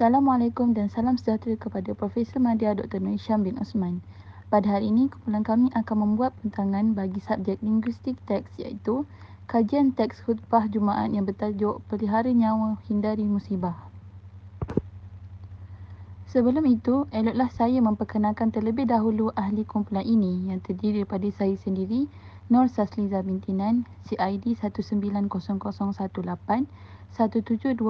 Assalamualaikum dan salam sejahtera kepada Profesor Madya Dr. Nur Hisham bin Osman. Pada hari ini, kumpulan kami akan membuat pentangan bagi subjek linguistik teks iaitu kajian teks khutbah Jumaat yang bertajuk Pelihara Nyawa Hindari Musibah. Sebelum itu, eloklah saya memperkenalkan terlebih dahulu ahli kumpulan ini yang terdiri daripada saya sendiri, Nur Sasliza binti Nan, CID 190018 1720546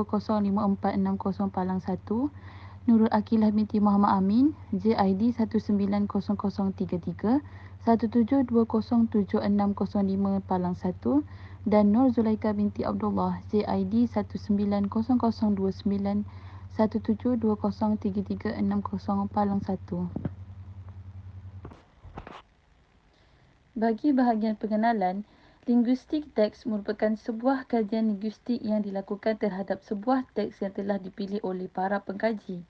Nurul Akilah binti Muhammad Amin, JID 190033 172076051 dan Nur Zulaika binti Abdullah, JID 190029 172033601. Bagi bahagian pengenalan, linguistik teks merupakan sebuah kajian linguistik yang dilakukan terhadap sebuah teks yang telah dipilih oleh para pengkaji.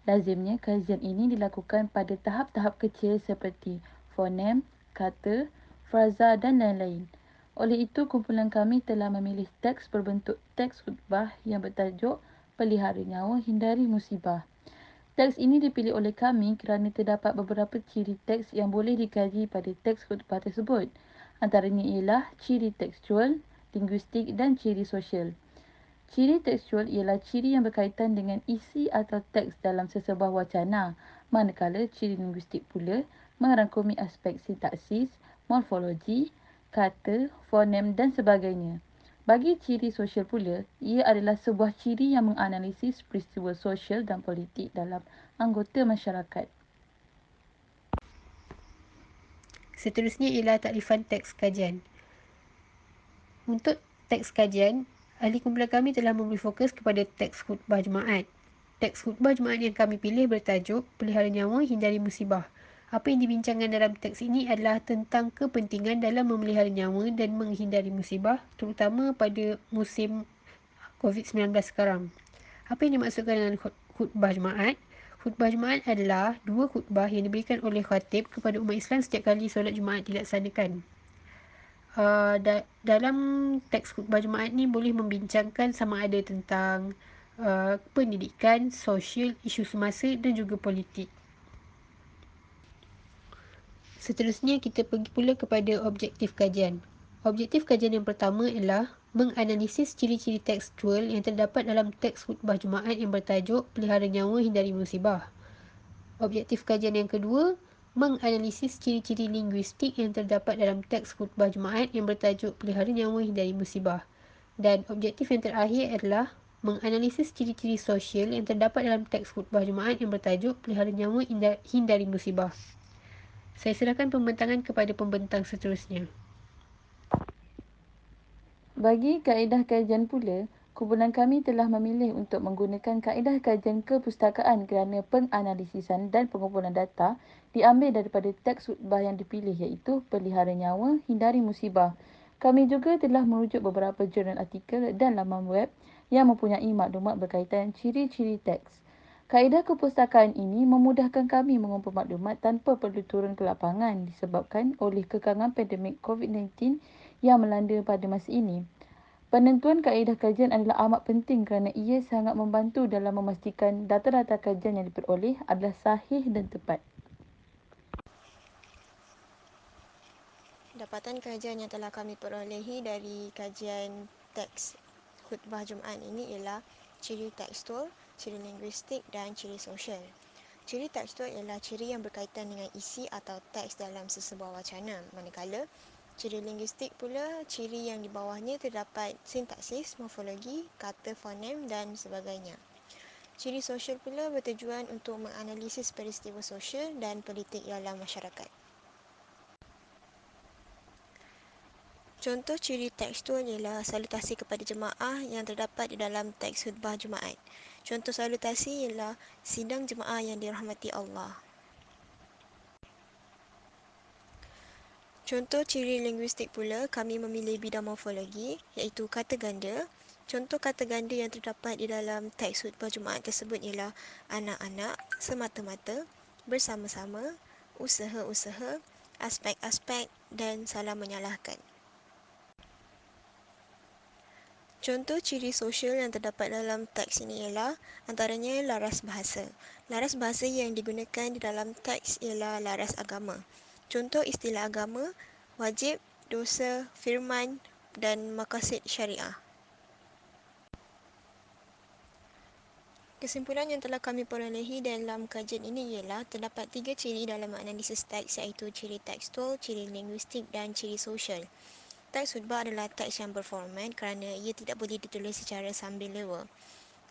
Lazimnya, kajian ini dilakukan pada tahap-tahap kecil seperti fonem, kata, fraza dan lain-lain. Oleh itu, kumpulan kami telah memilih teks berbentuk teks khutbah yang bertajuk Pelihara Nyawa Hindari Musibah. Teks ini dipilih oleh kami kerana terdapat beberapa ciri teks yang boleh dikaji pada teks khutbah tersebut. Antaranya ialah ciri tekstual, linguistik dan ciri sosial. Ciri tekstual ialah ciri yang berkaitan dengan isi atau teks dalam sesebuah wacana, manakala ciri linguistik pula merangkumi aspek sintaksis, morfologi, kata, fonem dan sebagainya. Bagi ciri sosial pula, ia adalah sebuah ciri yang menganalisis peristiwa sosial dan politik dalam anggota masyarakat. Seterusnya ialah takrifan teks kajian. Untuk teks kajian, ahli kumpulan kami telah memberi fokus kepada teks khutbah Jumaat. Teks khutbah Jumaat yang kami pilih bertajuk Pelihara Nyawa Hindari Musibah. Apa yang dibincangkan dalam teks ini adalah tentang kepentingan dalam memelihara nyawa dan menghindari musibah, terutama pada musim COVID-19 sekarang. Apa yang dimaksudkan dengan khutbah Jumaat? Khutbah Jumaat adalah dua khutbah yang diberikan oleh khatib kepada umat Islam setiap kali solat Jumaat dilaksanakan. Dalam teks khutbah Jumaat ni boleh membincangkan sama ada tentang pendidikan, sosial, isu semasa dan juga politik. Seterusnya kita pergi pula kepada objektif kajian. Objektif kajian yang pertama ialah menganalisis ciri-ciri tekstual yang terdapat dalam teks khutbah Jumaat yang bertajuk Pelihara Nyawa Hindari Musibah. Objektif kajian yang kedua, menganalisis ciri-ciri linguistik yang terdapat dalam teks khutbah Jumaat yang bertajuk Pelihara Nyawa Hindari Musibah. Dan objektif yang terakhir adalah menganalisis ciri-ciri sosial yang terdapat dalam teks khutbah Jumaat yang bertajuk Pelihara Nyawa Hindari Musibah. Saya serahkan pembentangan kepada pembentang seterusnya. Bagi kaedah kajian pula, kumpulan kami telah memilih untuk menggunakan kaedah kajian kepustakaan kerana penganalisisan dan pengumpulan data diambil daripada teks khutbah yang dipilih iaitu Pelihara Nyawa Hindari Musibah. Kami juga telah merujuk beberapa jurnal artikel dan laman web yang mempunyai maklumat berkaitan ciri-ciri teks. Kaedah kepustakaan ini memudahkan kami mengumpul maklumat tanpa perlu turun ke lapangan disebabkan oleh kekangan pandemik COVID-19 yang melanda pada masa ini. Penentuan kaedah kajian adalah amat penting kerana ia sangat membantu dalam memastikan data-data kajian yang diperoleh adalah sahih dan tepat. Dapatan kajian yang telah kami perolehi dari kajian teks khutbah Jumaat ini ialah ciri tekstual, ciri linguistik dan ciri sosial. Ciri tekstual ialah ciri yang berkaitan dengan isi atau teks dalam sesebuah wacana, manakala ciri linguistik pula ciri yang di bawahnya terdapat sintaksis, morfologi, kata, fonem dan sebagainya. Ciri sosial pula bertujuan untuk menganalisis peristiwa sosial dan politik dalam masyarakat. Contoh ciri tekstual ialah salutasi kepada jemaah yang terdapat di dalam teks khutbah Jumaat. Contoh salutasi ialah sidang jemaah yang dirahmati Allah. Contoh ciri linguistik pula, kami memilih bidang morfologi iaitu kata ganda. Contoh kata ganda yang terdapat di dalam teks khutbah Jumaat tersebut ialah anak-anak, semata-mata, bersama-sama, usaha-usaha, aspek-aspek dan salah menyalahkan. Contoh ciri sosial yang terdapat dalam teks ini ialah antaranya laras bahasa. Laras bahasa yang digunakan di dalam teks ialah laras agama. Contoh istilah agama, wajib, dosa, firman dan maqasid syariah. Kesimpulan yang telah kami perolehi dalam kajian ini ialah terdapat 3 ciri dalam analisis teks iaitu ciri tekstual, ciri linguistik dan ciri sosial. Teks khutbah adalah teks yang berformat kerana ia tidak boleh ditulis secara sambil lewa.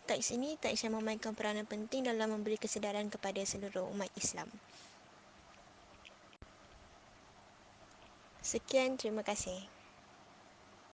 Teks ini teks yang memainkan peranan penting dalam memberi kesedaran kepada seluruh umat Islam. Sekian, terima kasih.